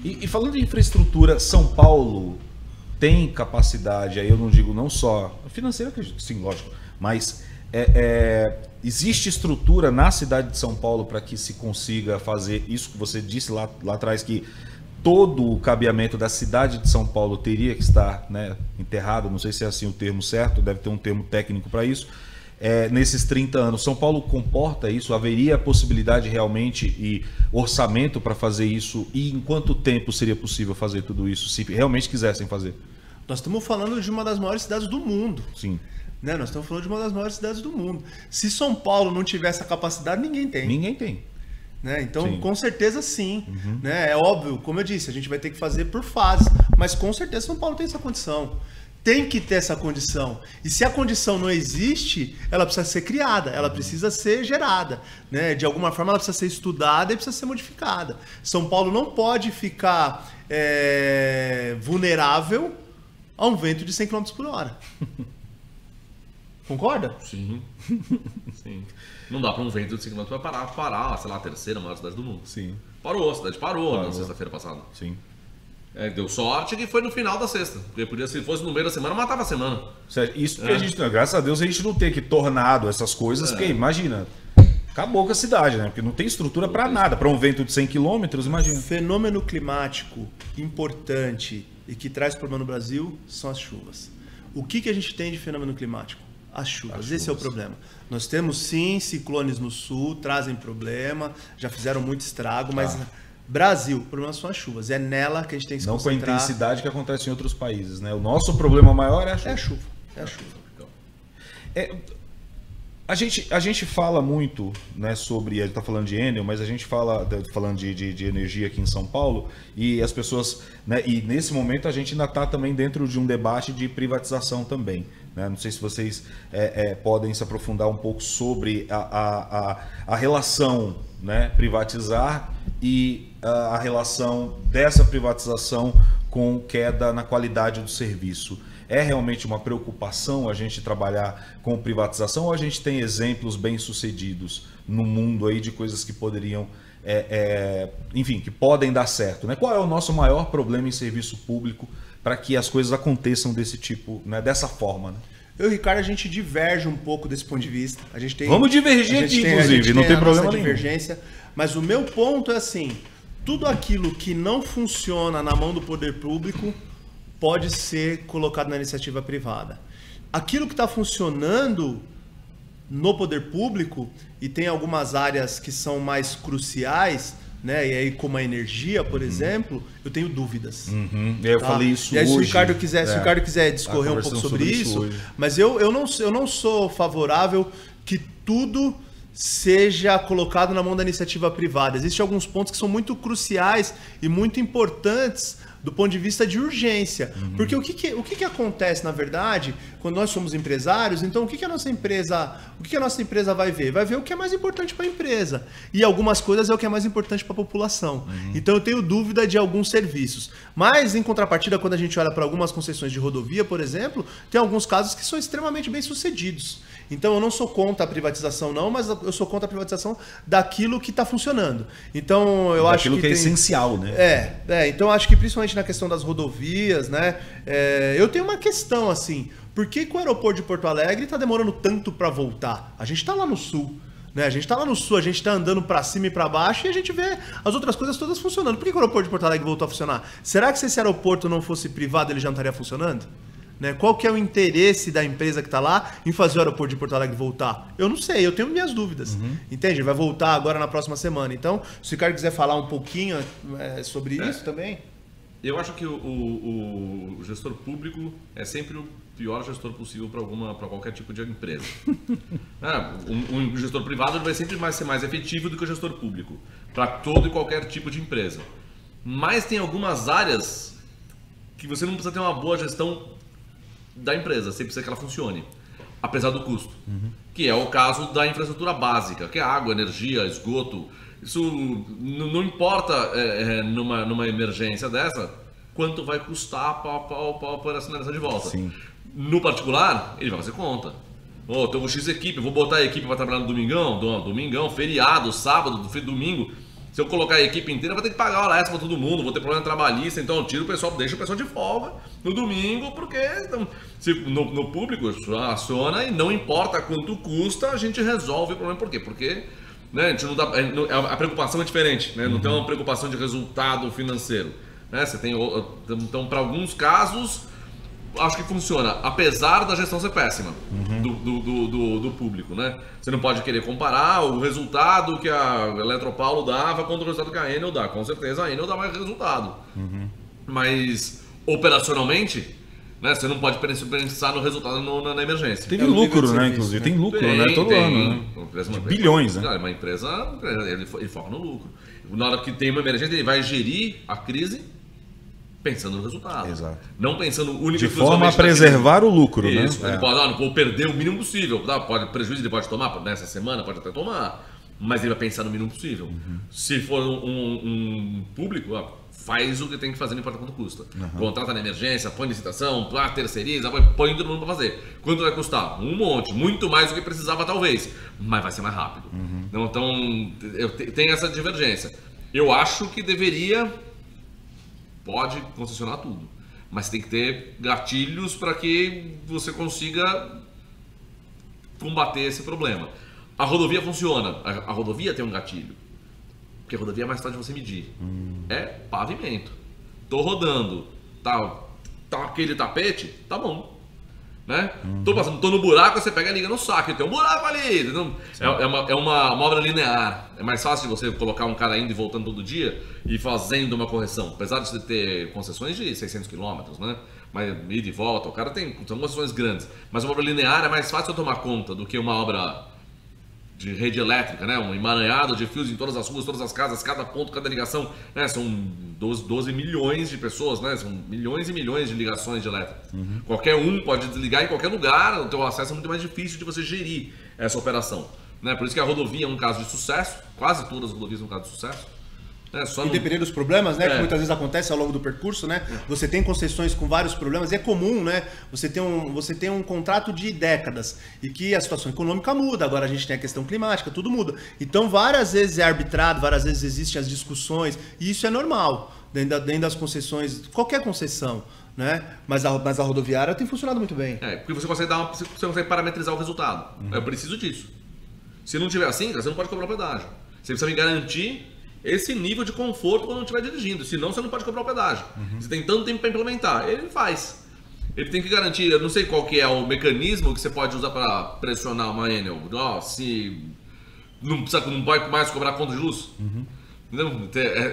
E falando de infraestrutura, São Paulo tem capacidade, aí eu não digo não só financeira, sim, lógico, mas existe estrutura na cidade de São Paulo para que se consiga fazer isso que você disse lá atrás, que todo o cabeamento da cidade de São Paulo teria que estar, né, enterrado, não sei se é assim o termo certo, deve ter um termo técnico para isso, nesses 30 anos. São Paulo comporta isso? Haveria possibilidade realmente e orçamento para fazer isso? E em quanto tempo seria possível fazer tudo isso, se realmente quisessem fazer? Nós estamos falando de uma das maiores cidades do mundo. Sim. Né? Nós estamos falando de uma das maiores cidades do mundo. Se São Paulo não tiver essa capacidade, ninguém tem. Ninguém tem. Né? Então, sim, com certeza sim. Né? É óbvio, como eu disse, a gente vai ter que fazer por fases. Mas com certeza São Paulo tem essa condição. Tem que ter essa condição. E se a condição não existe, ela precisa ser criada, ela precisa ser gerada. Né? De alguma forma, ela precisa ser estudada e precisa ser modificada. São Paulo não pode ficar vulnerável a um vento de 100 km por hora. Concorda? Sim. Sim. Não dá para um vento de 100 km parar, sei lá, a terceira maior cidade do mundo. Sim. Parou, a cidade parou na sexta-feira passada. Sim. Deu sorte que foi no final da sexta. Porque podia, se fosse no meio da semana, matava a semana. Isso porque a gente, graças a Deus, a gente não tem que tornado essas coisas, porque imagina, acabou com a cidade, né? Porque não tem estrutura para nada, para um vento de 100 km, imagina. Fenômeno climático importante e que traz problema no Brasil são as chuvas. O que a gente tem de fenômeno climático? As chuvas. Esse é o problema. Nós temos sim ciclones no sul, trazem problema, já fizeram muito estrago, mas Brasil, o problema são as chuvas. É nela que a gente tem que se concentrar. Não com a intensidade que acontece em outros países, né? O nosso problema maior é a chuva. É a chuva. É a chuva. A gente fala muito, né, sobre, ele está falando de Enel, mas a gente falando de energia aqui em São Paulo, e as pessoas, né, e nesse momento a gente ainda está também dentro de um debate de privatização também. Né? Não sei se vocês podem se aprofundar um pouco sobre a relação, né, privatizar e a relação dessa privatização com queda na qualidade do serviço. É realmente uma preocupação a gente trabalhar com privatização ou a gente tem exemplos bem-sucedidos no mundo aí de coisas que poderiam, enfim, que podem dar certo, né? Qual é o nosso maior problema em serviço público para que as coisas aconteçam desse tipo, né? Dessa forma, né? Eu e o Ricardo, a gente diverge um pouco desse ponto de vista. A gente tem, vamos divergir aqui, inclusive, não tem problema nenhum. Divergência, mas o meu ponto é assim, tudo aquilo que não funciona na mão do poder público pode ser colocado na iniciativa privada. Aquilo que está funcionando no poder público, e tem algumas áreas que são mais cruciais, né? E aí como a energia, por exemplo, eu tenho dúvidas. Eu falei isso e aí, hoje. Se o Ricardo quiser discorrer um pouco sobre isso, mas eu não sou favorável que tudo seja colocado na mão da iniciativa privada. Existem alguns pontos que são muito cruciais e muito importantes do ponto de vista de urgência. Porque o que acontece, na verdade, quando nós somos empresários, então o que a nossa empresa vai ver? Vai ver o que é mais importante para a empresa. E algumas coisas é o que é mais importante para a população. Então eu tenho dúvida de alguns serviços. Mas, em contrapartida, quando a gente olha para algumas concessões de rodovia, por exemplo, tem alguns casos que são extremamente bem-sucedidos. Então eu não sou contra a privatização não, mas eu sou contra a privatização daquilo que está funcionando. Então eu acho que é essencial, né? Então eu acho que principalmente na questão das rodovias, né? Eu tenho uma questão assim, por que o aeroporto de Porto Alegre está demorando tanto para voltar? A gente está lá no sul. Né? A gente está lá no sul, a gente está andando para cima e para baixo e a gente vê as outras coisas todas funcionando. Por que o aeroporto de Porto Alegre voltou a funcionar? Será que se esse aeroporto não fosse privado ele já não estaria funcionando? Né? Qual que é o interesse da empresa que está lá em fazer o aeroporto de Porto Alegre voltar? Eu não sei, eu tenho minhas dúvidas. Entende? Vai voltar agora na próxima semana. Então, se o Ricardo quiser falar um pouquinho sobre isso também. Eu acho que o gestor público é sempre o pior gestor possível para qualquer tipo de empresa. Um gestor privado vai sempre ser mais efetivo do que o gestor público, para todo e qualquer tipo de empresa. Mas tem algumas áreas que você não precisa ter uma boa gestão da empresa, você precisa que ela funcione, apesar do custo. Que é o caso da infraestrutura básica, que é água, energia, esgoto. Isso não importa numa emergência dessa, quanto vai custar para operacionalizar de volta. Sim. No particular, ele vai fazer conta. Tenho X equipe, vou botar a equipe para trabalhar no domingão, feriado, sábado, domingo. Se eu colocar a equipe inteira, vai ter que pagar hora extra para todo mundo, vou ter problema trabalhista, então eu tiro o pessoal, deixa o pessoal de folga no domingo, porque então, se no público aciona e não importa quanto custa, a gente resolve o problema. Por quê? Porque né, a gente não dá, a preocupação é diferente, né? Não tem uma preocupação de resultado financeiro. Né? Você tem, então, para alguns casos, acho que funciona, apesar da gestão ser péssima do público, né? Você não pode querer comparar o resultado que a Eletropaulo dava contra o resultado que a Enel dá. Com certeza a Enel dá mais resultado. Mas, operacionalmente, né, você não pode pensar no resultado na emergência. Teve lucro, né? Inclusive, tem lucro, né? Todo ano, né? De bilhões, né? Uma empresa, ele foca no lucro. Na hora que tem uma emergência, ele vai gerir a crise pensando no resultado. Exato. Não pensando único de forma a preservar o lucro, isso, né? Ele pode, não vou perder o mínimo possível. Pode, prejuízo ele pode tomar, nessa semana pode até tomar, mas ele vai pensar no mínimo possível. Se for um público, faz o que tem que fazer, não importa quanto custa. Contrata na emergência, põe licitação, terceiriza, põe todo mundo para fazer. Quanto vai custar? Um monte, muito mais do que precisava talvez, mas vai ser mais rápido. Então, tem essa divergência. Eu acho que pode concessionar tudo, mas tem que ter gatilhos para que você consiga combater esse problema. A rodovia funciona, a rodovia tem um gatilho, porque a rodovia é mais fácil de você medir. É pavimento. Tô rodando, tá aquele tapete, tá bom. Né? Tô no buraco, você pega e liga no saco, tem um buraco ali. É uma obra linear. É mais fácil de você colocar um cara indo e voltando todo dia e fazendo uma correção. Apesar de você ter concessões de 600 km, né? Mas ida e volta, o cara são concessões grandes. Mas uma obra linear é mais fácil eu tomar conta do que uma obra de rede elétrica, né? Um emaranhado de fios em todas as ruas, todas as casas, cada ponto, cada ligação, né? São 12 milhões de pessoas, né? São milhões e milhões de ligações de elétrica. Qualquer um pode desligar em qualquer lugar, o teu acesso é muito mais difícil de você gerir essa operação, né? Por isso que a rodovia é um caso de sucesso, quase todas as rodovias são um caso de sucesso. E dependendo dos problemas, né, que muitas vezes acontece ao longo do percurso, né? Você tem concessões com vários problemas, e é comum, né? Você tem um contrato de décadas e que a situação econômica muda, agora a gente tem a questão climática, tudo muda. Então, várias vezes é arbitrado, várias vezes existem as discussões, e isso é normal dentro das concessões, qualquer concessão, né? Mas a rodoviária tem funcionado muito bem. Porque você consegue parametrizar o resultado. Eu preciso disso. Se não tiver assim, você não pode cobrar o pedágio. Você precisa me garantir esse nível de conforto quando não estiver dirigindo, senão você não pode cobrar o pedágio. Você tem tanto tempo para implementar, ele faz. Ele tem que garantir, eu não sei qual que é o mecanismo que você pode usar para pressionar uma Enel. Se não pode mais cobrar conta de luz.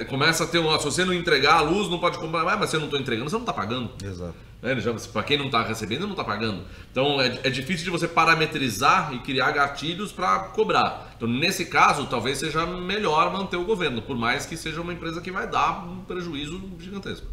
Começa a ter se você não entregar a luz, não pode cobrar mais, mas se eu não estou entregando, você não está pagando. Exato. Para quem não está recebendo, não está pagando. Então é difícil de você parametrizar e criar gatilhos para cobrar. Então nesse caso, talvez seja melhor manter o governo, por mais que seja uma empresa que vai dar um prejuízo gigantesco.